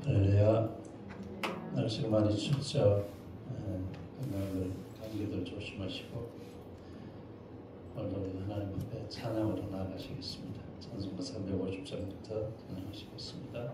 할렐루야. 날씨가 많이 춥죠. 건강들 감기들 조심하시고 오늘도 우리 하나님 앞에 찬양으로 나아가시겠습니다. 찬송가 350장부터 찬양하시겠습니다.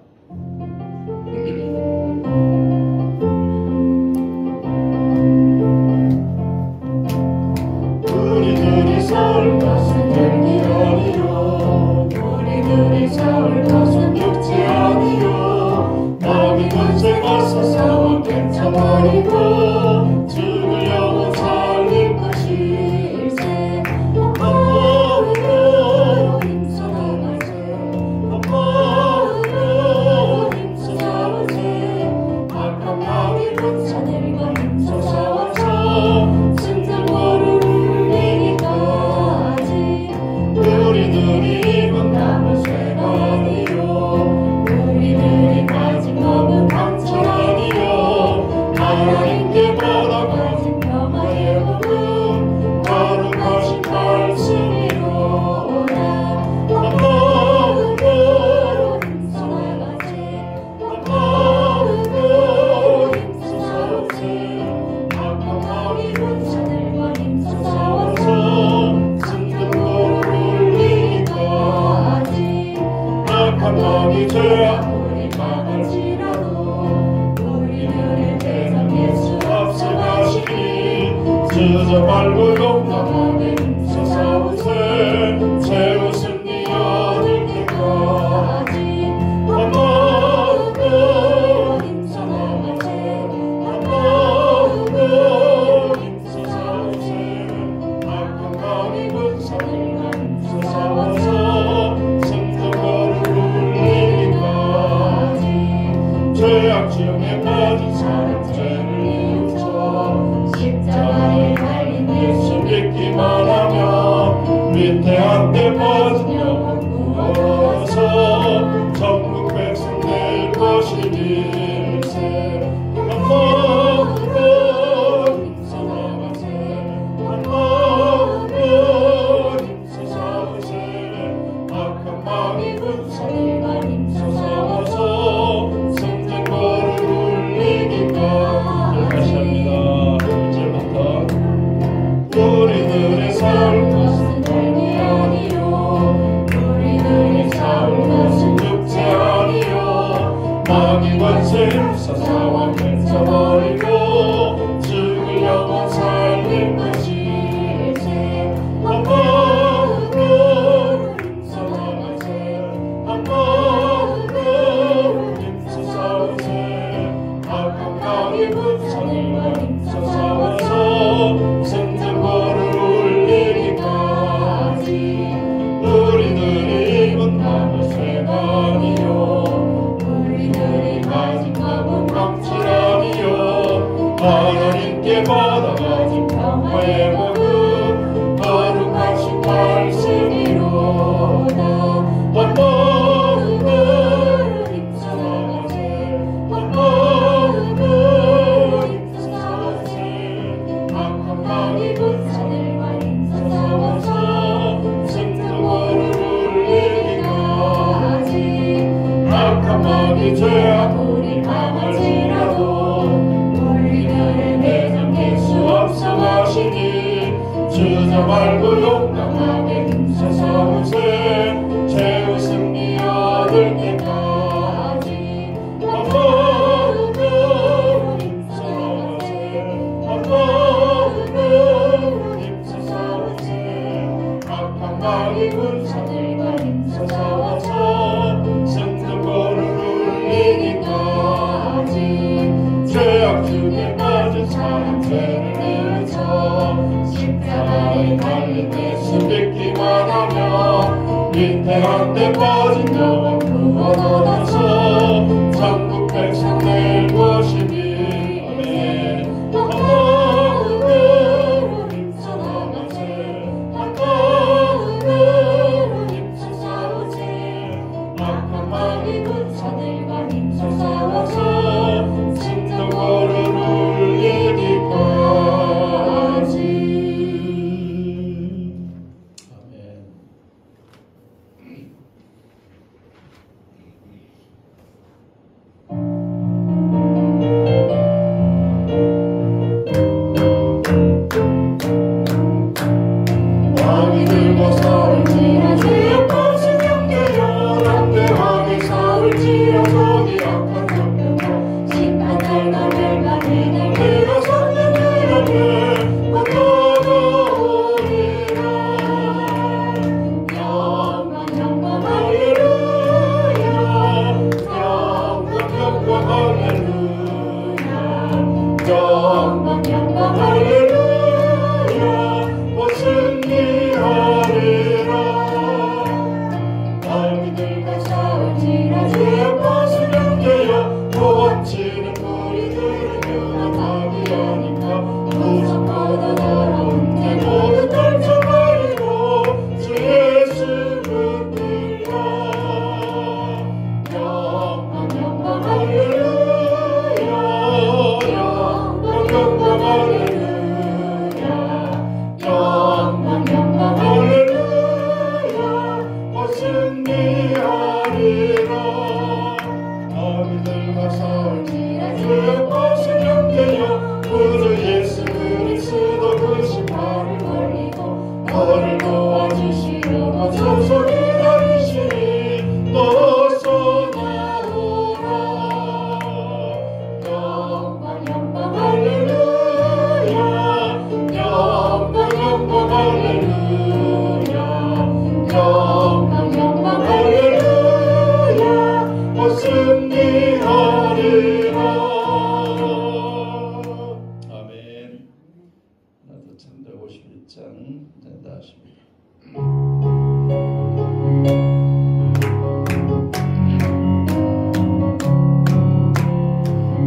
우리들이 서울 것은 들기 어리요 우리들이 서울 것은 육지 아니요 마귀 권세 벗어서 깨쳐버리고 주를 영원 살릴 것일세 마음으로 힘써 나가세 마음으로 힘써 싸우세 악한 마귀 권세들과 힘써 싸워서 승전거를 우리들이 입은 남은 쇠가 아니요 우리들이 가진 검은 강철 아니요 하나님께 받아 가진 평화의 복음 거룩하신 말씀이로다 마음으로 힘써 나가세 마음으로 힘써 싸우세 악한 마귀 권세들과 힘써 싸워서 마귀 죄악 우리 강할지라도 우리들의 대상에 수 없어 가시니 주저 말고 용감하게 힘써 싸우세 최후 승리 얻을 때까지 마음으로 힘써 나가세 마음으로 힘써 싸우세 악한 마귀 군사들과 힘써 싸워서 죄악 지형에 빠진 사람 죄를 이웃쳐 십자가에 달린 예수 믿기만 하면 위태한 데 빠진 영혼 구원하서 천국 백성 될 것이길세 마음으로 힘써 나가세 마음으로 힘써 싸우세 악한 마귀 군사들과 힘써 싸워서 다시 합니다. 1절부터 우리들의 싸울 것은 혈기 아니요 우리들의 싸울 것은 육체 아니요 마귀 권세 힘써 싸워 펼쳐버리고 죽을 영원 살릴 것일세 마음으로 힘써 나가세 마음으로 힘써 싸우세 악한 마귀 군사들과 힘써 싸워서 승전거를 울리기까지 우리들이 입은 남은 쇠가 아니요 우리들이 가진 검은 강철 아니요 하나님께 받아 가진 평화의 복음 거룩하신 말씀이로다 마음으로 힘써 나가세 마음으로 힘써 싸우세 악한 마귀 군사들과 힘써 싸워서 승전거를 울리기까지 악한 마귀 죄악 우리 강할지라도 우리들의 대상에 수 없어 가시니 주저 말고 용감하게 힘써 싸우세 최후 승리 얻을 때까지 마음으로 힘써 나가세 마음으로 힘써 싸우세 악한 마귀 군사들과 힘써 싸워서 승전거를 울리기까지 죄악 중에 빠진 사람 죄를 이웃쳐 십자가에 달린 예수 믿기만 하면 위태한 데 빠진 영혼 구원 얻어서 천국 백성 될 것이니 아멘 마음으로 힘써 나가세 마음으로 힘써 싸우세 악한 마귀 군사들과 힘써 싸워서 승전거를 울리기까지 아멘.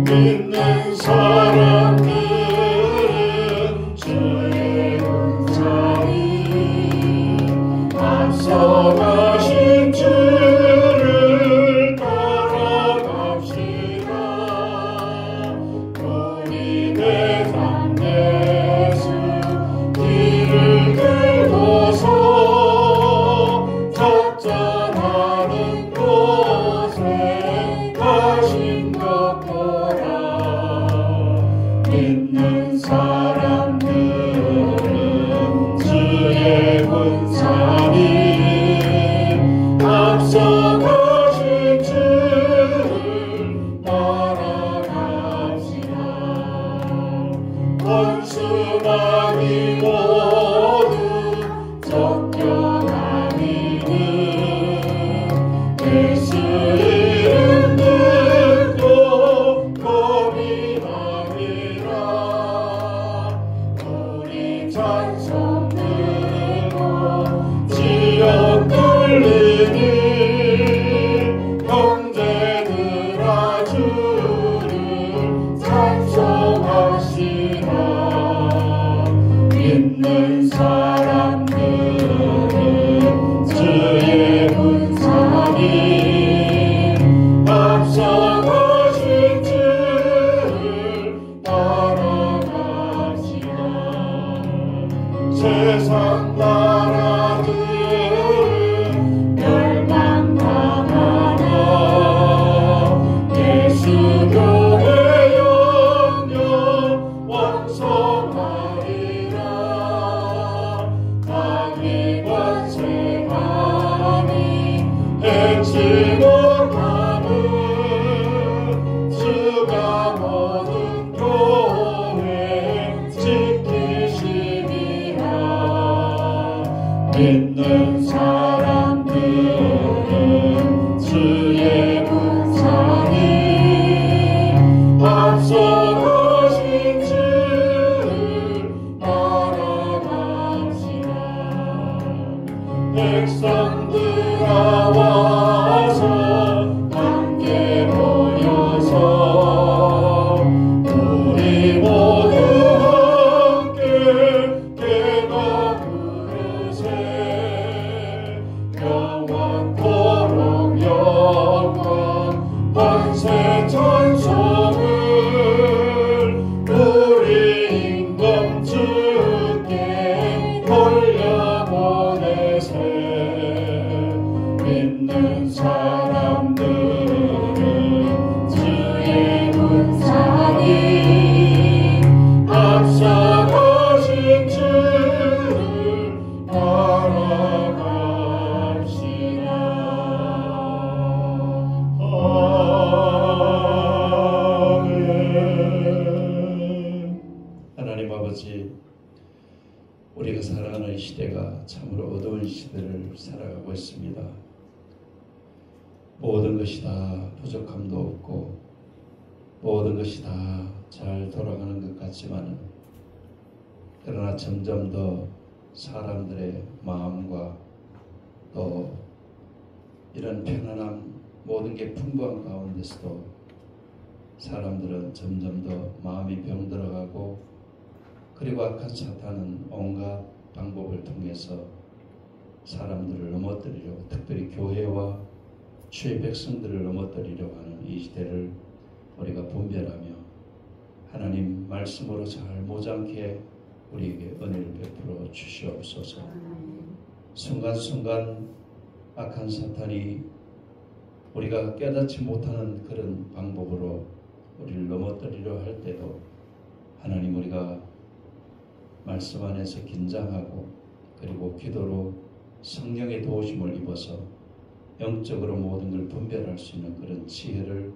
믿는 사람들은 주의 은사리 앞서가신 주를 따라갑시다. 우리 대상 예수 길을 들고서 작전하는 곳에 가신 것 보라. 믿는 사람들은 주의 군사님 앞서가신 주를 따라갑시다. 원수마귀 모두 쫓겨나니는 예수 이름 듣고 겁이 나리라. 우리 찬송 들고 지옥 돌리니 형제들아 주를 찬송하시라. 믿는 사람들은 주의 군사님 앞서가신 주를 따라갑시다. 세상 나라들은 멸망당하나 예수 교회 영영 왕성하리라. 마귀 권세 감히 해치 못하는 주가 모든 교회 지키시리라. 믿는 사람들은 주의 군사님 앞서가신 주를 따라갑시다. 백성들아 와서 함께 모여서 우리 모두 함께 깨가 부르세. 영원토록 영광 만세 찬송을 우리 임금 주께 돌려보내세. 믿는 사람들은 주의 군사님 앞서가신 주를 따라갑시다. 아멘. 하나님 아버지, 우리가 살아가는 시대가 참으로 어두운 시대를 살아가고 있습니다. 모든 것이 다 부족함도 없고 모든 것이 다 잘 돌아가는 것 같지만 그러나 점점 더 사람들의 마음과 또 이런 편안함 모든 게 풍부한 가운데서도 사람들은 점점 더 마음이 병들어가고 그리고 악한 사탄은 온갖 방법을 통해서 사람들을 넘어뜨리려고 특별히 교회와 주의 백성들을 넘어뜨리려고 하는 이 시대를 우리가 분별하며 하나님 말씀으로 잘 모장케 우리에게 은혜를 베풀어 주시옵소서. 순간순간 악한 사탄이 우리가 깨닫지 못하는 그런 방법으로 우리를 넘어뜨리려 할 때도 하나님 우리가 말씀 안에서 긴장하고 그리고 기도로 성령의 도우심을 입어서 영적으로 모든 걸 분별할 수 있는 그런 지혜를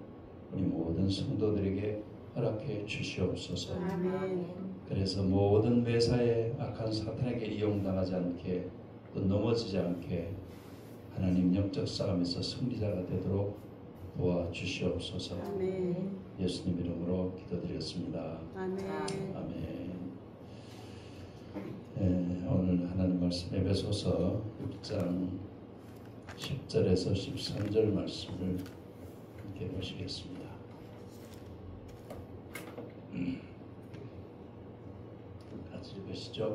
우리 모든 성도들에게 허락해 주시옵소서. 아멘. 그래서 모든 매사에 악한 사탄에게 이용당하지 않게 또 넘어지지 않게 하나님 영적 싸움에서 승리자가 되도록 도와주시옵소서. 아멘. 예수님 이름으로 기도드렸습니다. 아멘. 아멘. 오늘 하나님 말씀 에베소서 6장 10절에서 13절 말씀을 함께 보시겠습니다. 같이 읽으시죠.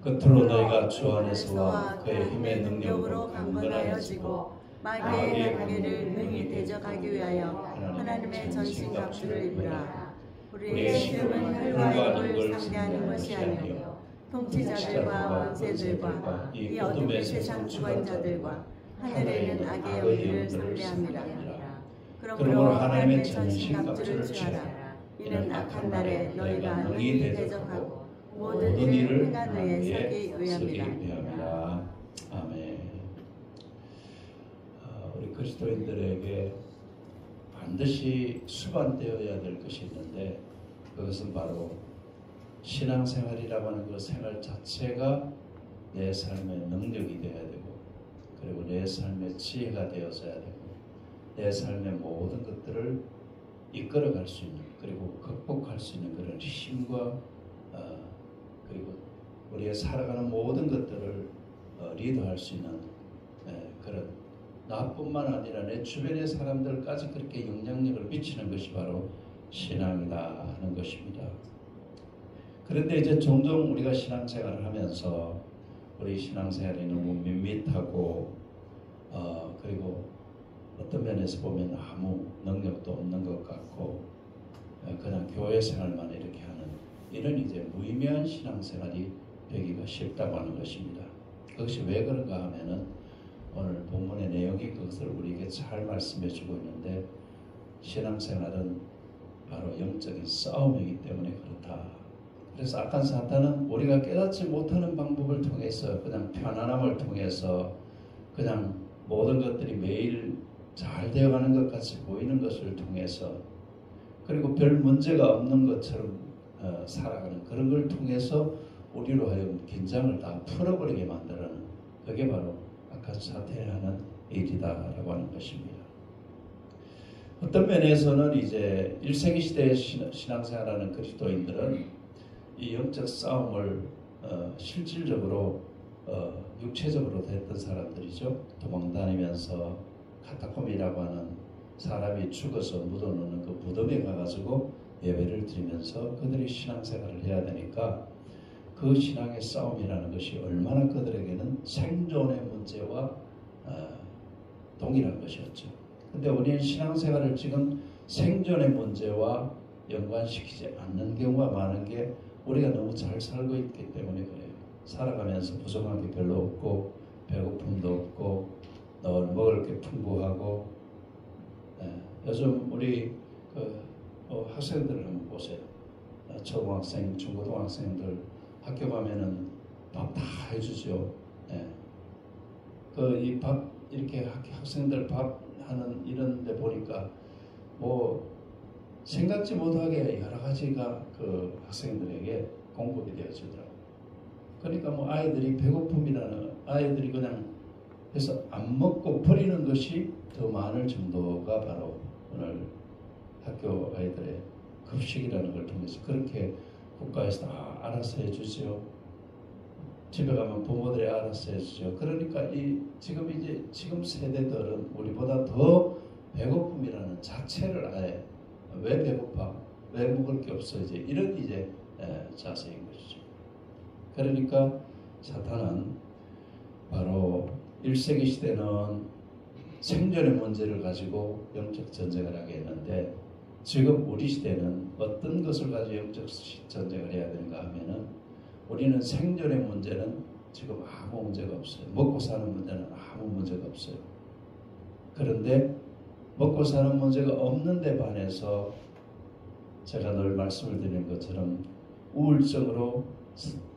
끝으로 너희가 주 안에서와 그의 힘의 능력으로 강건하여지고 마귀의 관계를 능히 대적하기 위하여 하나님의 전신갑주를 입으라. 우리의 힘은 혈과 육을 상대하는 것이 아니요 통치자들과 권세들과 이 어둠의 세상 주관자들과 하늘에 있는 악의 영들을 상대함이라. 그러므로 하나님의 전신갑주를 취하라. 이는 악한 날에 너희가 능히 대적하고 모든 일을 행한 후에 서기 위함이라. 아멘. 우리 그리스도인들에게 반드시 수반되어야 될 것이 있는데 그것은 바로 신앙생활이라고 하는 그 생활 자체가 내 삶의 능력이 되어야 되고 그리고 내 삶의 지혜가 되어져야 되고 내 삶의 모든 것들을 이끌어갈 수 있는 그리고 극복할 수 있는 그런 힘과 그리고 우리의 살아가는 모든 것들을 리드할 수 있는 그런 나뿐만 아니라 내 주변의 사람들까지 그렇게 영향력을 미치는 것이 바로 신앙이다 하는 것입니다. 그런데 이제 종종 우리가 신앙생활을 하면서 우리 신앙생활이 너무 밋밋하고 그리고 어떤 면에서 보면 아무 능력도 없는 것 같고 그냥 교회 생활만 이렇게 하는 이런 이제 무의미한 신앙생활이 되기가 쉽다고 하는 것입니다. 그것이 왜 그런가 하면은 오늘 본문의 내용이 그것을 우리에게 잘 말씀해 주고 있는데 신앙생활은 바로 영적인 싸움이기 때문에 그렇다. 그래서 악한 사탄은 우리가 깨닫지 못하는 방법을 통해서 그냥 편안함을 통해서 그냥 모든 것들이 매일 잘 되어가는 것 같이 보이는 것을 통해서 그리고 별 문제가 없는 것처럼 살아가는 그런 걸 통해서 우리로 하여금 긴장을 다 풀어버리게 만드는 그게 바로 악한 사탄이 하는 일이다라고 하는 것입니다. 어떤 면에서는 이제 1세기 시대의 신앙생활하는 그리스도인들은 이 영적 싸움을 실질적으로 육체적으로 했던 사람들이죠. 도망다니면서 카타콤이라고 하는 사람이 죽어서 묻어놓는 그 무덤에 가가지고 예배를 드리면서 그들이 신앙생활을 해야 되니까 그 신앙의 싸움이라는 것이 얼마나 그들에게는 생존의 문제와 동일한 것이었죠. 근데 우리는 신앙생활을 지금 생존의 문제와 연관시키지 않는 경우가 많은 게 우리가 너무 잘 살고 있기 때문에 그래요. 살아가면서 부족한 게 별로 없고 배고픔도 없고 늘 먹을 게 풍부하고 요즘 우리 학생들을 한번 보세요. 초등학생, 중고등학생들 학교 가면은 밥 다 해주죠. 이 밥 이렇게 학생들 밥 하는 이런 데 보니까 뭐 생각지 못하게 여러 가지가 그 학생들에게 공급이 되어지더라고요. 그러니까 뭐 아이들이 배고픔이라는 아이들이 그냥 해서 안 먹고 버리는 것이 더 많을 정도가 바로 오늘 학교 아이들의 급식이라는 걸 통해서 그렇게 국가에서 다 알아서 해주죠. 집에 가면 부모들이 알아서 해주죠. 그러니까 지금 세대들은 우리보다 더 배고픔이라는 자체를 아예 왜 배고파? 왜 먹을 게 없어? 이런 자세인 것이죠. 그러니까 사탄은 바로 1세기 시대는 생존의 문제를 가지고 영적 전쟁을 하게 했는데 지금 우리 시대는 어떤 것을 가지고 영적 전쟁을 해야 되는가 하면은 우리는 생존의 문제는 지금 아무 문제가 없어요. 먹고 사는 문제는 아무 문제가 없어요. 그런데 먹고 사는 문제가 없는데 반해서 제가 늘 말씀을 드리는 것처럼 우울증으로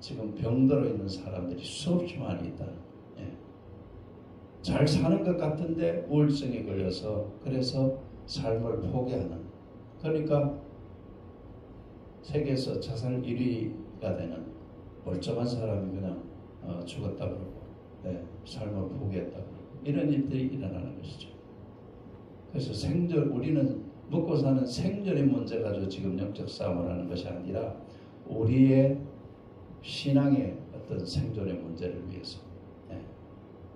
지금 병들어 있는 사람들이 수없이 많이 있다. 잘 사는 것 같은데 우울증에 걸려서 그래서 삶을 포기하는 그러니까 세계에서 자살 1위가 되는 멀쩡한 사람이 그냥 죽었다 그러고 삶을 포기했다 그러고 이런 일들이 일어나는 것이죠. 그래서 우리는 먹고 사는 생존의 문제 가지고 지금 영적 싸움을 하는 것이 아니라 우리의 신앙의 어떤 생존의 문제를 위해서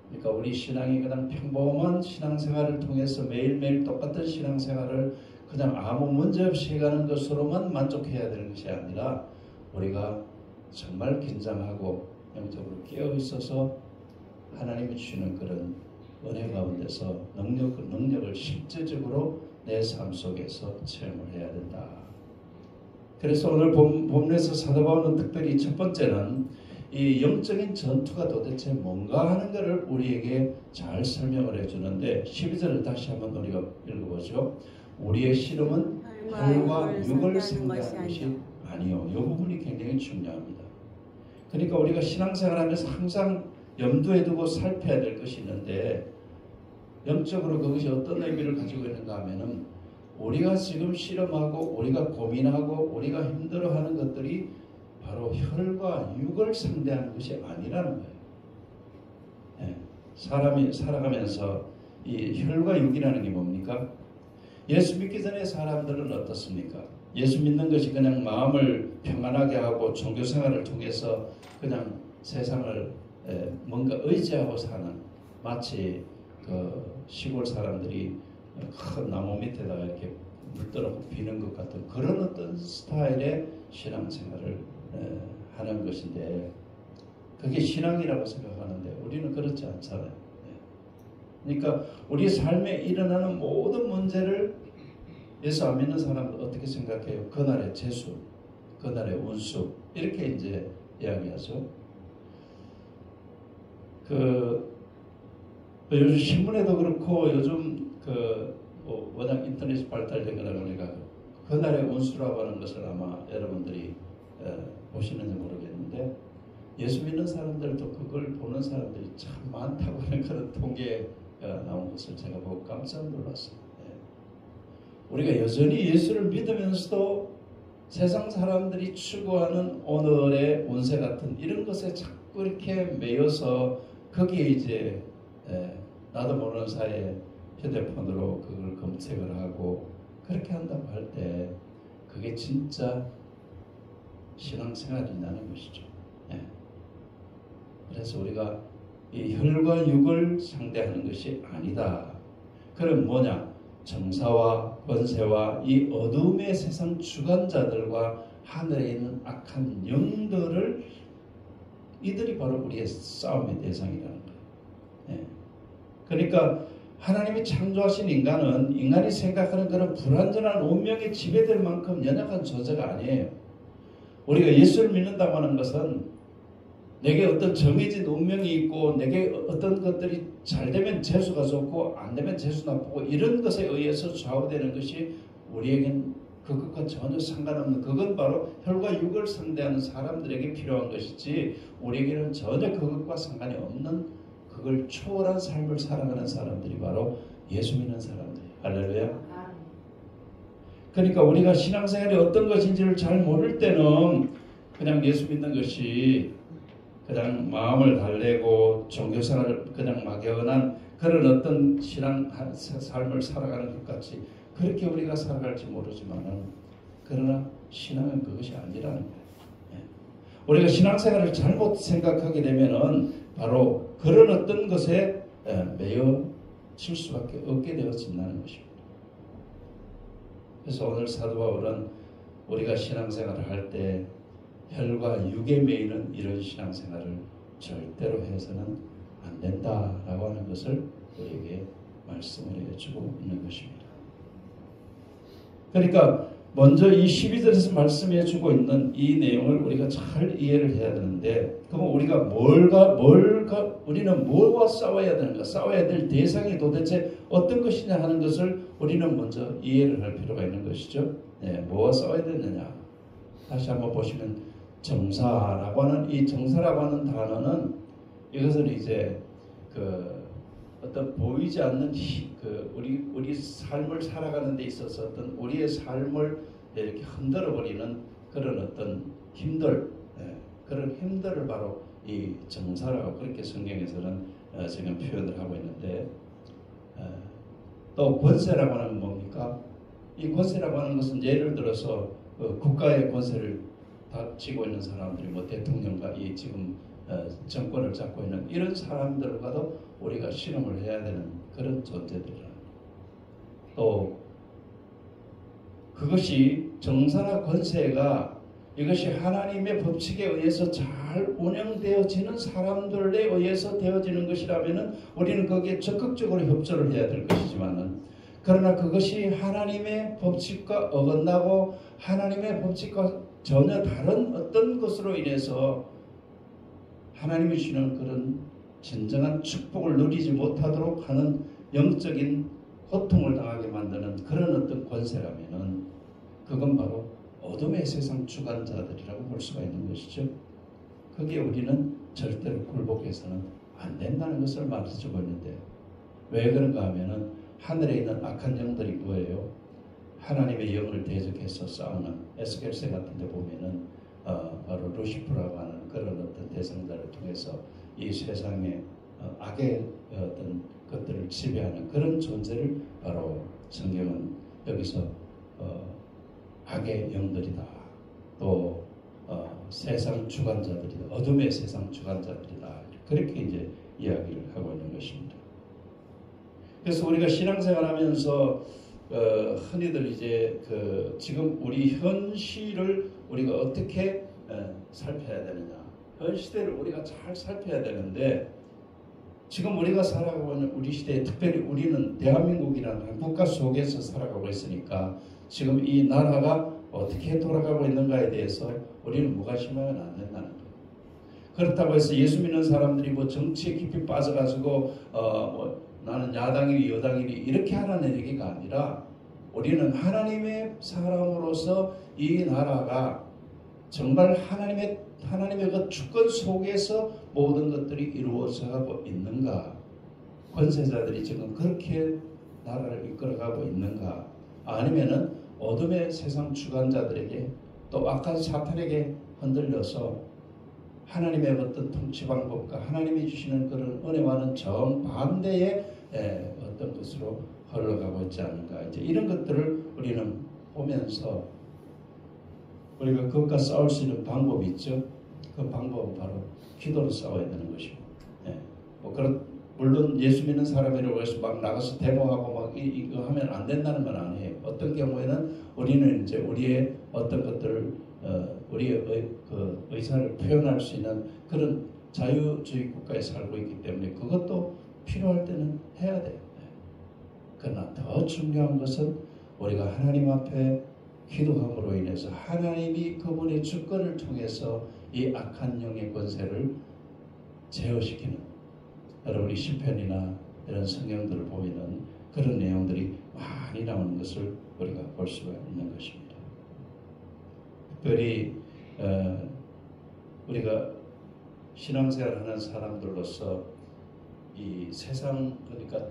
그러니까 우리 신앙이 그냥 평범한 신앙생활을 통해서 매일매일 똑같은 신앙생활을 그냥 아무 문제 없이 해가는 것으로만 만족해야 되는 것이 아니라 우리가 정말 긴장하고 영적으로 깨어 있어서 하나님이 주시는 그런 은혜 가운데서 능력을 실제적으로 내 삶 속에서 체험을 해야 된다. 그래서 오늘 본문에서 사도 바울은 특별히 첫 번째는 이 영적인 전투가 도대체 뭔가 하는 것을 우리에게 잘 설명을 해주는데 12절을 다시 한번 우리가 읽어보죠. 우리의 씨름은 혈과 육을 상대하는 것이 아니요. 이 부분이 굉장히 중요합니다. 그러니까 우리가 신앙생활하면서 항상 염두에 두고 살펴야 될 것이 있는데 영적으로 그것이 어떤 의미를 가지고 있는가 하면은 우리가 지금 실험하고 우리가 고민하고 우리가 힘들어하는 것들이 바로 혈과 육을 상대하는 것이 아니라는 거예요. 예, 사람이 살아가면서 이 혈과 육이라는 게 뭡니까? 예수 믿기 전에 사람들은 어떻습니까? 예수 믿는 것이 그냥 마음을 평안하게 하고 종교생활을 통해서 그냥 세상을 뭔가 의지하고 사는, 마치 그 시골 사람들이 큰 나무 밑에다가 이렇게 물들어서 비는 것 같은 그런 어떤 스타일의 신앙생활을 하는 것인데, 그게 신앙이라고 생각하는데 우리는 그렇지 않잖아요. 그러니까 우리 삶에 일어나는 모든 문제를 예수 안 믿는 사람은 어떻게 생각해요? 그날의 재수, 그날의 운수, 이렇게 이제 이야기하죠. 요즘 신문에도 그렇고 요즘 워낙 인터넷이 발달된 거다 보니까 그날의 운수라고 하는 것을 아마 여러분들이 보시는지 모르겠는데, 예수 믿는 사람들도 그걸 보는 사람들이 참 많다고 하는 그런 통계가 나온 것을 제가 보고 깜짝 놀랐어요. 우리가 여전히 예수를 믿으면서도 세상 사람들이 추구하는 오늘의 운세 같은 이런 것에 자꾸 이렇게 매여서 거기에 이제 나도 모르는 사이에 휴대폰으로 그걸 검색을 하고 그렇게 한다고 할 때 그게 진짜 신앙생활이라는 것이죠. 그래서 우리가 이 혈과 육을 상대하는 것이 아니다. 그럼 뭐냐? 정사와 권세와 이 어둠의 세상 주관자들과 하늘에 있는 악한 영들을, 이들이 바로 우리의 싸움의 대상이라는 거예요. 그러니까 하나님이 창조하신 인간은 인간이 생각하는 그런 불완전한 운명에 지배될 만큼 연약한 존재가 아니에요. 우리가 예수를 믿는다고 하는 것은 내게 어떤 정해진 운명이 있고 내게 어떤 것들이 잘 되면 재수가 좋고 안 되면 재수 나쁘고 이런 것에 의해서 좌우되는 것이 우리에겐 그것과 전혀 상관없는, 그건 바로 혈과 육을 상대하는 사람들에게 필요한 것이지 우리에게는 전혀 그것과 상관이 없는, 그걸 초월한 삶을 살아가는 사람들이 바로 예수 믿는 사람들이에요. 할렐루야. 그러니까 우리가 신앙생활이 어떤 것인지를 잘 모를 때는 그냥 예수 믿는 것이 그냥 마음을 달래고 종교생활을 그냥 막연한 그런 어떤 신앙 삶을 살아가는 것 같이 그렇게 우리가 살아갈지 모르지만은, 그러나 신앙은 그것이 아니라는 거예요. 우리가 신앙생활을 잘못 생각하게 되면은 바로 그런 어떤 것에 매여질 수밖에 없게 되어진다는 것입니다. 그래서 오늘 사도 바울은 우리가 신앙생활을 할 때 혈과 육에 매이는 이런 신앙생활을 절대로 해서는 안 된다라고 하는 것을 우리에게 말씀을 해주고 있는 것입니다. 그러니까 먼저 이 12절에서 말씀해 주고 있는 이 내용을 우리가 잘 이해를 해야 되는데, 그럼 우리가 우리는 뭘과 싸워야 되는가, 싸워야 될 대상이 도대체 어떤 것이냐 하는 것을 우리는 먼저 이해를 할 필요가 있는 것이죠. 뭐와 싸워야 되느냐. 다시 한번 보시면 정사라고 하는, 이 정사라고 하는 단어는, 이것은 이제 어떤 보이지 않는 우리 삶을 살아가는 데 있어서 어떤 우리의 삶을 이렇게 흔들어 버리는 그런 어떤 힘들, 그런 힘들을 바로 이 정사라고 그렇게 성경에서는 지금 표현을 하고 있는데, 또 권세라고 하는 건 뭡니까? 이 권세라고 하는 것은 예를 들어서 국가의 권세를 쥐고 있는 사람들이 대통령과 이 지금 정권을 잡고 있는 이런 사람들과도 우리가 실험을 해야 되는 그런 존재들이라. 또 그것이 정사나 권세가 이것이 하나님의 법칙에 의해서 잘 운영되어지는 사람들에 의해서 되어지는 것이라면 우리는 거기에 적극적으로 협조를 해야 될 것이지만은, 그러나 그것이 하나님의 법칙과 어긋나고 하나님의 법칙과 전혀 다른 어떤 것으로 인해서 하나님이 주시는 그런 진정한 축복을 누리지 못하도록 하는 영적인 고통을 당하게 만드는 그런 어떤 권세라면은 그건 바로 어둠의 세상 주관자들이라고 볼 수가 있는 것이죠. 거기에 우리는 절대로 굴복해서는 안 된다는 것을 말해주고 있는데, 왜 그런가 하면은 하늘에 있는 악한 영들이 뭐예요? 하나님의 영을 대적해서 싸우는, 에스겔서 같은 데 보면은 바로 루시프라고 하는 그런 어떤 대상자를 통해서 이 세상의 악의 어떤 것들을 지배하는 그런 존재를 바로 성경은 여기서 악의 영들이다, 또 세상 주관자들이다, 어둠의 세상 주관자들이다, 그렇게 이제 이야기를 하고 있는 것입니다. 그래서 우리가 신앙생활하면서 흔히들 이제 지금 우리 현실을 우리가 어떻게 살펴야 되느냐, 현 시대를 우리가 잘 살펴야 되는데, 지금 우리가 살아가고 있는 우리 시대에, 특별히 우리는 대한민국이라는 국가 속에서 살아가고 있으니까 지금 이 나라가 어떻게 돌아가고 있는가에 대해서 우리는 무관심하면 안 된다는 거예요. 그렇다고 해서 예수 믿는 사람들이 뭐 정치에 깊이 빠져가지고 나는 야당이니 여당이니 이렇게 하라는 얘기가 아니라, 우리는 하나님의 사람으로서 이 나라가 정말 하나님의 그 주권 속에서 모든 것들이 이루어져 가고 있는가, 권세자들이 지금 그렇게 나라를 이끌어가고 있는가, 아니면은 어둠의 세상 주관자들에게 또 악한 사탄에게 흔들려서 하나님의 어떤 통치 방법과 하나님이 주시는 그런 은혜와는 정반대의 어떤 것으로 흘러가고 있지 않는가, 이제 이런 것들을 우리는 보면서 우리가 그것과 싸울 수 있는 방법이 있죠. 그 방법은 바로 기도로 싸워야 되는 것이고, 물론 예수 믿는 사람이라고 해서 막 나가서 데모하고 막 이거 하면 안 된다는 건 아니에요. 어떤 경우에는 우리는 이제 우리의 어떤 것들을 우리의 그 의사를 표현할 수 있는 그런 자유주의 국가에 살고 있기 때문에 그것도 필요할 때는 해야 돼요. 그러나 더 중요한 것은 우리가 하나님 앞에 기도함으로 인해서 하나님이 그분의 주권을 통해서 이 악한 영의 권세를 제어시키는, 여러분이 시편이나 이런 성경들을 보면은 그런 내용들이 많이 나오는 것을 우리가 볼 수가 있는 것입니다. 특별히 우리가 신앙생활하는 사람들로서 이 세상, 그러니까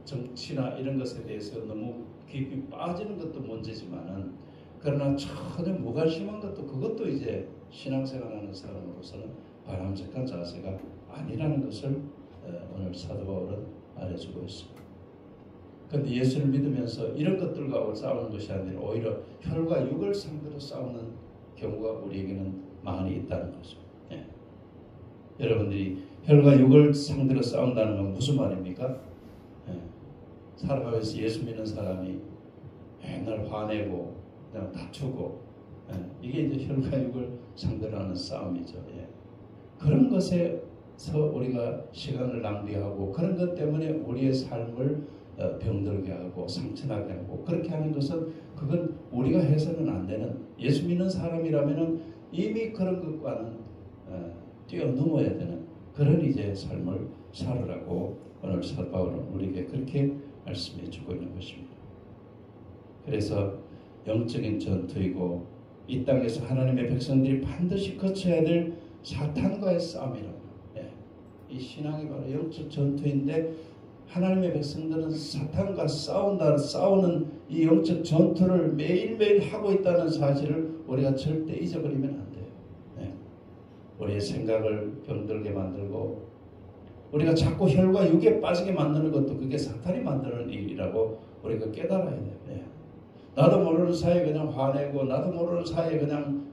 정치나 이런 것에 대해서 너무 깊이 빠지는 것도 문제지만은, 그러나 전혀 무관심한 것도, 그것도 이제 신앙생활하는 사람으로서는 바람직한 자세가 아니라는 것을 오늘 사도 바울은 말해주고 있습니다. 그런데 예수를 믿으면서 이런 것들과 싸우는 것이 아니라 오히려 혈과 육을 상대로 싸우는 경우가 우리에게는 많이 있다는 거죠. 여러분들이 혈과 육을 상대로 싸운다는 건 무슨 말입니까? 살아가면서 예수 믿는 사람이 맨날 화내고 그냥 다투고, 이게 이제 혈과 육을 상대로 하는 싸움이죠. 그런 것에서 우리가 시간을 낭비하고 그런 것 때문에 우리의 삶을 병들게 하고 상처나게 하고 그렇게 하는 것은, 그건 우리가 해서는 안 되는, 예수 믿는 사람이라면은 이미 그런 것과는 뛰어넘어야 되는 그런 이제 삶을 살으라고 오늘 사도 바울은 우리에게 그렇게 말씀해 주고 있는 것입니다. 그래서 영적인 전투이고 이 땅에서 하나님의 백성들이 반드시 거쳐야 될 사탄과의 싸움이라고. 이 신앙이 바로 영적 전투인데, 하나님의 백성들은 사탄과 싸우는 이 영적 전투를 매일매일 하고 있다는 사실을 우리가 절대 잊어버리면 안 돼요. 우리의 생각을 병들게 만들고 우리가 자꾸 혈과 육에 빠지게 만드는 것도 그게 사탄이 만드는 일이라고 우리가 깨달아야 돼요. 나도 모르는 사이에 그냥 화내고 나도 모르는 사이에 그냥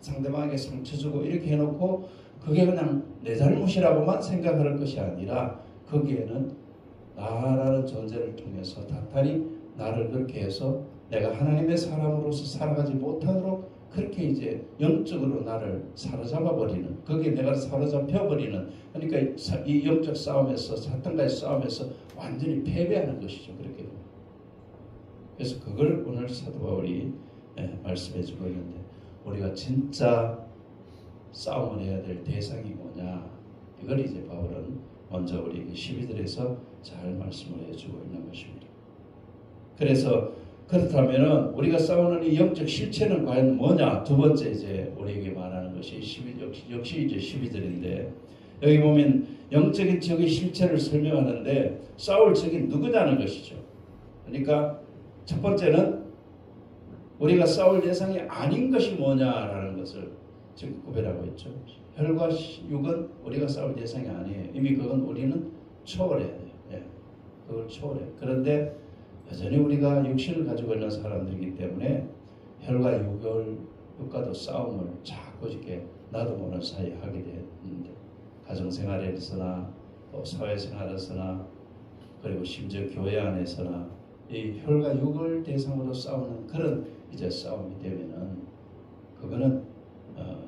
상대방에게 상처 주고 이렇게 해놓고 그게 그냥 내 잘못이라고만 생각할 것이 아니라, 거기에는 나라는 존재를 통해서 사탄이 나를 그렇게 해서 내가 하나님의 사람으로서 살아가지 못하도록 그렇게 이제 영적으로 나를 사로잡아 버리는, 거기에 내가 사로잡혀 버리는, 그러니까 이 영적 싸움에서, 사탄과의 싸움에서 완전히 패배하는 것이죠. 그렇게 되면. 그래서 그걸 오늘 사도 바울이 말씀해 주고 있는데, 우리가 진짜 싸움을 해야 될 대상이 뭐냐, 이걸 이제 바울은 먼저 우리에게 12절에서 잘 말씀을 해주고 있는 것입니다. 그래서 그렇다면 우리가 싸우는 이 영적 실체는 과연 뭐냐? 두 번째 이제 우리에게 말하는 것이 역시 이제 12절인데, 여기 보면 영적인 적의 실체를 설명하는데 싸울 적이 누구냐는 것이죠. 그러니까 첫 번째는 우리가 싸울 대상이 아닌 것이 뭐냐라는 것을 지금 구별하고 있죠. 혈과 육은 우리가 싸울 대상이 아니에요. 이미 그건 우리는 초월해야 돼요. 예, 그걸 초월해요. 그런데 여전히 우리가 육신을 가지고 있는 사람들이기 때문에 혈과 육과도 싸움을 자꾸 이렇게 나도 모르는 사이에 하게 되는데, 가정생활에서나 또 사회생활에서나 그리고 심지어 교회 안에서나 이 혈과 육을 대상으로 싸우는 그런 이제 싸움이 되면은 그거는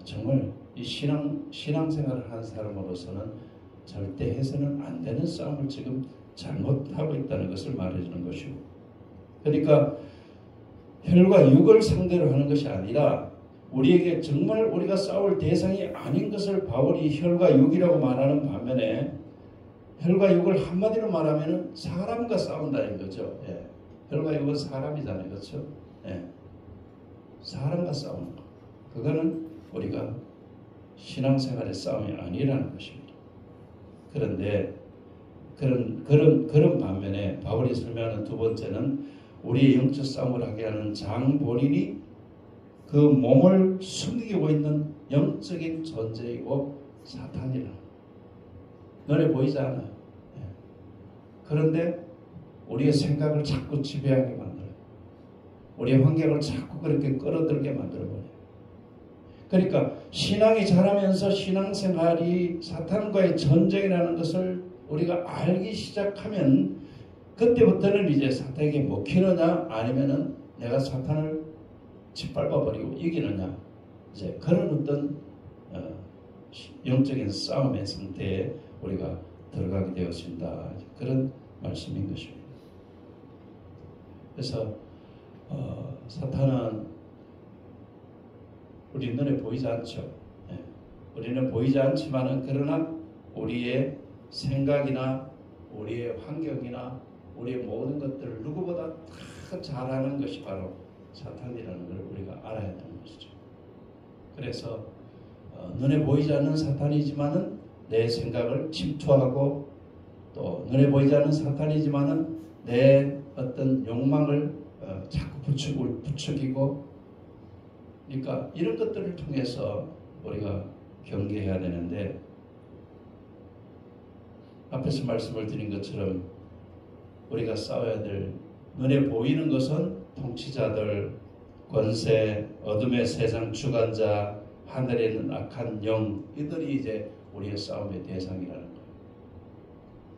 정말 이 신앙생활을 하는 사람으로서는 절대 해서는 안 되는 싸움을 지금 잘못하고 있다는 것을 말해주는 것이고, 그러니까 혈과 육을 상대로 하는 것이 아니라 우리에게 정말 우리가 싸울 대상이 아닌 것을 바울이 혈과 육이라고 말하는 반면에, 혈과 육을 한마디로 말하면 사람과 싸운다는 거죠. 예. 혈과 육은 사람이잖아요. 그렇죠? 예. 사람과 싸우는 거. 그거는 우리가 신앙생활의 싸움이 아니라는 것입니다. 그런데 그런 반면에 바울이 설명하는 두 번째는 우리의 영적 싸움을 하게 하는 장 본인이 그 몸을 숨기고 있는 영적인 존재이고 사탄이라는 거예요. 눈에 보이지 않아요. 그런데 우리의 생각을 자꾸 지배하게 만들어요. 우리의 환경을 자꾸 그렇게 끌어들게 만들어버려요. 그러니까 신앙이 자라면서 신앙생활이 사탄과의 전쟁이라는 것을 우리가 알기 시작하면 그때부터는 이제 사탄에게 먹히느냐 아니면은 내가 사탄을 짓밟아버리고 이기느냐, 이제 그런 어떤 영적인 싸움의 상태에 우리가 들어가게 되었습니다. 그런 말씀인 것입니다. 그래서 사탄은 우리 눈에 보이지 않죠. 우리는 보이지 않지만은 그러나 우리의 생각이나 우리의 환경이나 우리의 모든 것들을 누구보다 다 잘하는 것이 바로 사탄이라는 걸 우리가 알아야 되는 것이죠. 그래서 눈에 보이지 않는 사탄이지만은 내 생각을 침투하고, 또 눈에 보이지 않는 사탄이지만은 내 어떤 욕망을 자꾸 부추기고, 그러니까 이런 것들을 통해서 우리가 경계해야 되는데, 앞에서 말씀을 드린 것처럼 우리가 싸워야 될 눈에 보이는 것은 통치자들, 권세, 어둠의 세상 주관자, 하늘에 있는 악한 영, 이들이 이제 우리의 싸움의 대상이라는 거예요.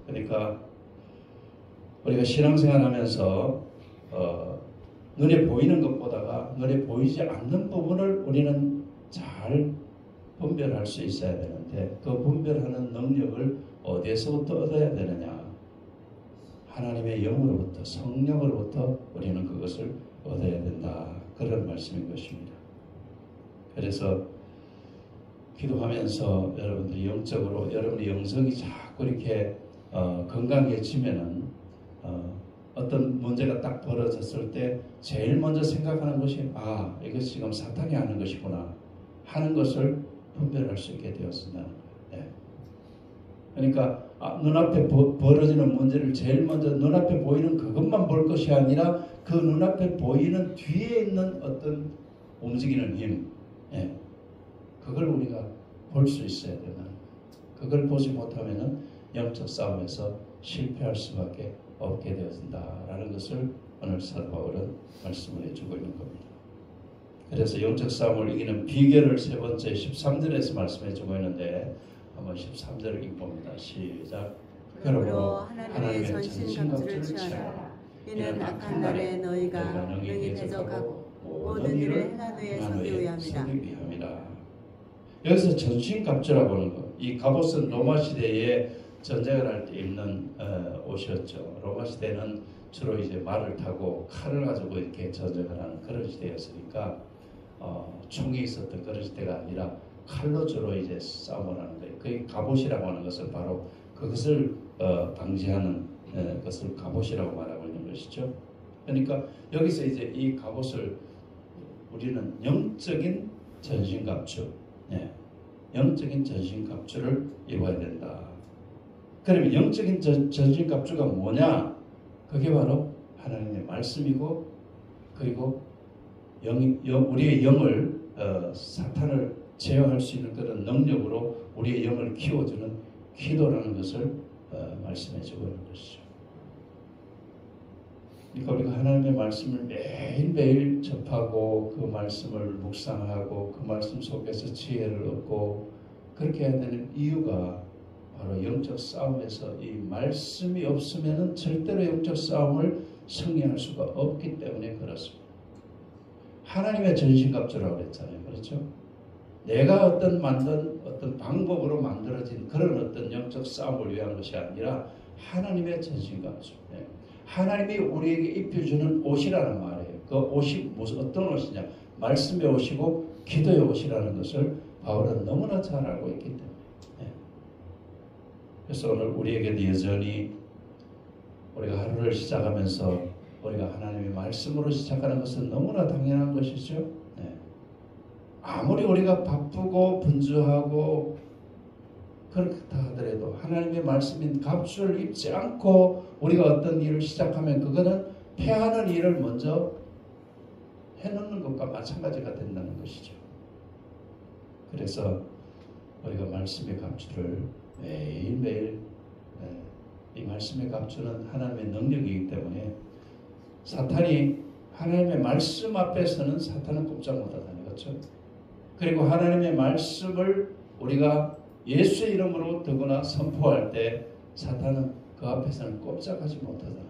그러니까 우리가 신앙생활하면서 눈에 보이는 것보다가 눈에 보이지 않는 부분을 우리는 잘 분별할 수 있어야 되는데, 그 분별하는 능력을 어디에서부터 얻어야 되느냐? 하나님의 영으로부터, 성령으로부터 우리는 그것을 얻어야 된다. 그런 말씀인 것입니다. 그래서 기도하면서 여러분들이 영적으로 여러분의 영성이 자꾸 이렇게 건강해지면은 어떤 문제가 딱 벌어졌을 때 제일 먼저 생각하는 것이 이것이 지금 사탄이 하는 것이구나 하는 것을 분별할 수 있게 되었습니다. 네. 그러니까 눈앞에 벌어지는 문제를 제일 먼저 눈앞에 보이는 그것만 볼 것이 아니라 그 눈앞에 보이는 뒤에 있는 어떤 움직이는 힘, 그걸 우리가 볼 수 있어야 된다. 그걸 보지 못하면은 영적 싸움에서 실패할 수밖에 없게 되어진다라는 것을 오늘 사도 바울은 말씀을 해주고 있는 겁니다. 그래서 영적 싸움을 이기는 비결을 세 번째 13절에서 말씀해주고 있는데, 한번 13절을 읽어봅니다. 시작. 그러므로 하나님의 전신갑주를 취하라. 이는 악한 날에 너희가 능히 대적하고 모든 일을 행한 후에 서기 위함이라. 여기서 전신갑주라고 하는 것, 이 갑옷은 로마 시대에 전쟁을 할 때 입는 옷이었죠. 로마 시대는 주로 이제 말을 타고 칼을 가지고 이렇게 전쟁을 하는 그런 시대였으니까 총이 있었던 그런 시대가 아니라 칼로 주로 이제 싸움을 하는 거예요. 그 갑옷이라고 하는 것은 바로 그것을 방지하는 것을 갑옷이라고 말하고 있는 것이죠. 그러니까 여기서 이제 이 갑옷을 우리는 영적인 전신갑주, 영적인 전신갑주를 입어야 된다. 그러면 영적인 전신갑주가 뭐냐? 그게 바로 하나님의 말씀이고, 그리고 우리의 영을 사탄을 제어할 수 있는 그런 능력으로 우리의 영을 키워주는 기도라는 것을 말씀해주고 있는 것이죠. 그러니까 우리가 하나님의 말씀을 매일매일 접하고 그 말씀을 묵상하고 그 말씀 속에서 지혜를 얻고 그렇게 해야 되는 이유가 바로 영적 싸움에서 이 말씀이 없으면 절대로 영적 싸움을 승리할 수가 없기 때문에 그렇습니다. 하나님의 전신갑주라고 그랬잖아요. 그렇죠? 내가 어떤 방법으로 만들어진 그런 어떤 영적 싸움을 위한 것이 아니라 하나님의 전신갑주. 하나님이 우리에게 입혀주는 옷이라는 말이에요. 그 옷이 어떤 옷이냐? 말씀의 옷이고 기도의 옷이라는 것을 바울은 너무나 잘 알고 있기 때문에. 그래서 오늘 우리에게도 여전히 우리가 하루를 시작하면서 우리가 하나님의 말씀으로 시작하는 것은 너무나 당연한 것이죠. 아무리 우리가 바쁘고 분주하고 그렇다 하더라도 하나님의 말씀인 갑주를 입지 않고 우리가 어떤 일을 시작하면 그거는 패하는 일을 먼저 해놓는 것과 마찬가지가 된다는 것이죠. 그래서 우리가 말씀의 갑주를 매일매일 이 말씀의 갑주는 하나님의 능력이기 때문에 사탄이 하나님의 말씀 앞에서는 사탄은 꼼짝 못하다는 거죠. 그리고 하나님의 말씀을 우리가 예수의 이름으로 듣거나 선포할 때 사탄은 그 앞에서는 꼼짝하지 못하잖아요.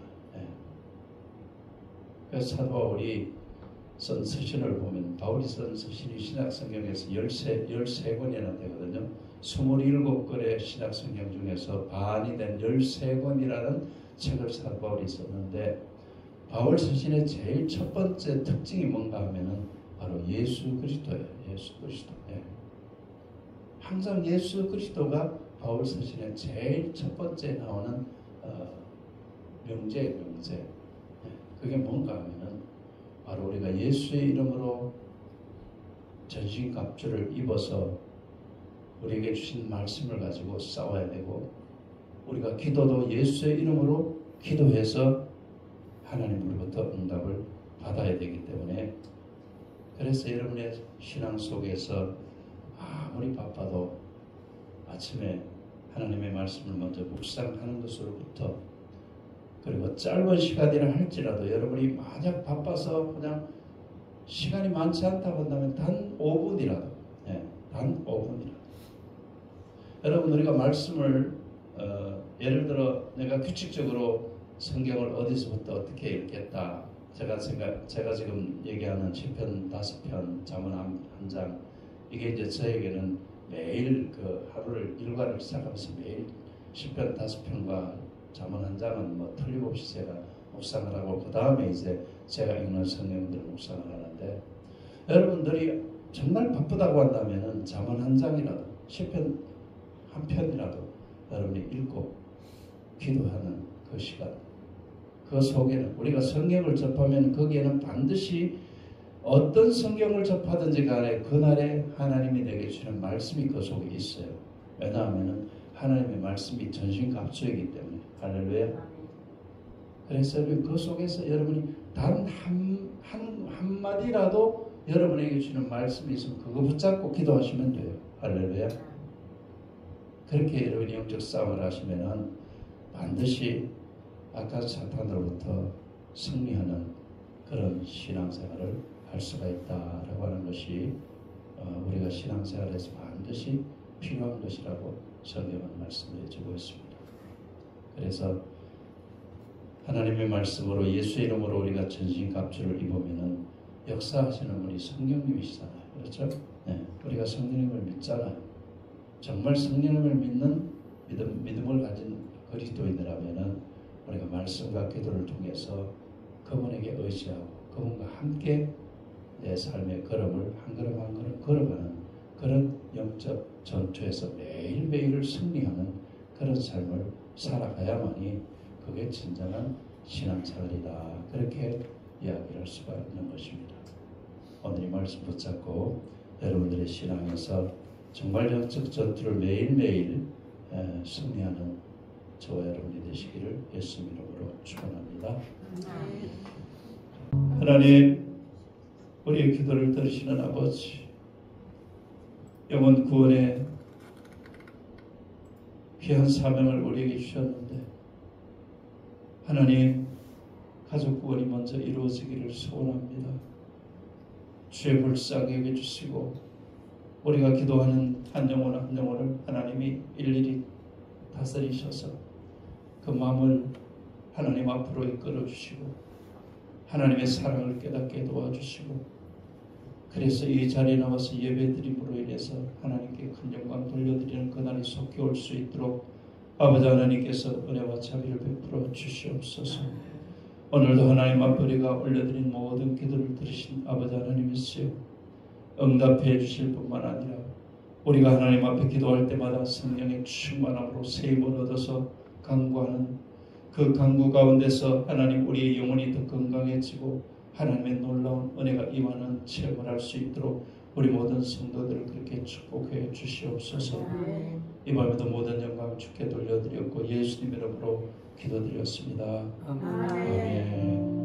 그래서 사도 바울이 쓴 서신을 보면 바울이 쓴 서신이 신약성경에서 13권이나 되거든요. 27권의 신약성경 중에서 반이 된 13권이라는 책을 사도 바울이 썼는데 바울 서신의 제일 첫 번째 특징이 뭔가 하면은 바로 예수 그리스도예요. 예수 그리스도. 항상 예수 그리스도가 바울 서신의 제일 첫 번째 나오는 명제예요. 명제. 그게 뭔가 하면은 바로 우리가 예수의 이름으로 전신갑주를 입어서 우리에게 주신 말씀을 가지고 싸워야 되고 우리가 기도도 예수의 이름으로 기도해서 하나님으로부터 응답을 받아야 되기 때문에 그래서 여러분의 신앙 속에서 아무리 바빠도 아침에 하나님의 말씀을 먼저 묵상하는 것으로부터 그리고 짧은 시간이라 할지라도 여러분이 만약 바빠서 그냥 시간이 많지 않다고 한다면 단 5분이라도 단 5분이라도 여러분 우리가 말씀을 예를 들어 내가 규칙적으로 성경을 어디서부터 어떻게 읽겠다 제가 지금 얘기하는 시편 5편 잠언 한 장 이게 이제 저에게는 매일 그 하루를 일과를 시작하면서 매일 시편 5편과 잠언 한 장은 뭐 틀림없이 제가 묵상을 하고 그 다음에 이제 제가 읽는 성경들을 묵상을 하는데 여러분들이 정말 바쁘다고 한다면은 잠언 한 장이라도 시편 한 편이라도 여러분이 읽고 기도하는 그 시간 그 속에는 우리가 성경을 접하면 거기에는 반드시 어떤 성경을 접하든지 간에 그날에 하나님이 내게 주시는 말씀이 그 속에 있어요. 왜냐하면 하나님의 말씀이 전신갑주이기 때문에 할렐루야. 그래서 그 속에서 여러분이 단 한마디라도 여러분에게 주는 말씀이 있으면 그거 붙잡고 기도하시면 돼요. 할렐루야. 그렇게 여러분이 영적 싸움을 하시면은 반드시 악한 사탄으로부터 승리하는 그런 신앙생활을 할 수가 있다라고 하는 것이 우리가 신앙생활에서 반드시 필요한 것이라고 성경은 말씀해 주고 있습니다. 그래서 하나님의 말씀으로 예수의 이름으로 우리가 전신갑주를 입으면은 역사하시는 분이 성령님이시잖아요. 그렇죠? 네, 우리가 성령님을 믿잖아요. 정말 성령님을 믿는 믿음을 가진 그리스도인이라면은 우리가 말씀과 기도를 통해서 그분에게 의지하고 그분과 함께 내 삶의 걸음을 한 걸음 한 걸음 걸어가는 그런 영적 전투에서 매일매일을 승리하는 그런 삶을 살아가야만이 그게 진정한 신앙생활이다. 그렇게 이야기할 수가 있는 것입니다. 오늘 이 말씀 붙잡고 여러분들의 신앙에서 정말 영적 전투를 매일매일 승리하는 저와 여러분이 되시기를 예수님 이름으로 축원합니다. 하나님, 우리의 기도를 들으시는 아버지, 영혼 구원의 귀한 사명을 우리에게 주셨는데 하나님, 가족 구원이 먼저 이루어지기를 소원합니다. 주의 불쌍히 여겨주시고 우리가 기도하는 한 영혼 한 영혼을 하나님이 일일이 다스리셔서 그 마음을 하나님 앞으로 이끌어 주시고 하나님의 사랑을 깨닫게 도와주시고 그래서 이 자리에 나와서 예배드림으로 인해서 하나님께 큰 영광 돌려드리는 그날이 속히 올 수 있도록 아버지 하나님께서 은혜와 자비를 베풀어 주시옵소서. 오늘도 하나님 앞에 우리가 올려드린 모든 기도를 들으신 아버지 하나님이시여 응답해 주실 뿐만 아니라 우리가 하나님 앞에 기도할 때마다 성령의 충만함으로 세임을 얻어서 간구하는 그 간구 가운데서 하나님 우리의 영혼이 더 건강해지고 하나님의 놀라운 은혜가 임하는 체험을 할 수 있도록 우리 모든 성도들을 그렇게 축복해 주시옵소서. 이 밤에도 모든 영광 주께 돌려드렸고 예수님 이름으로 기도드렸습니다. 아멘.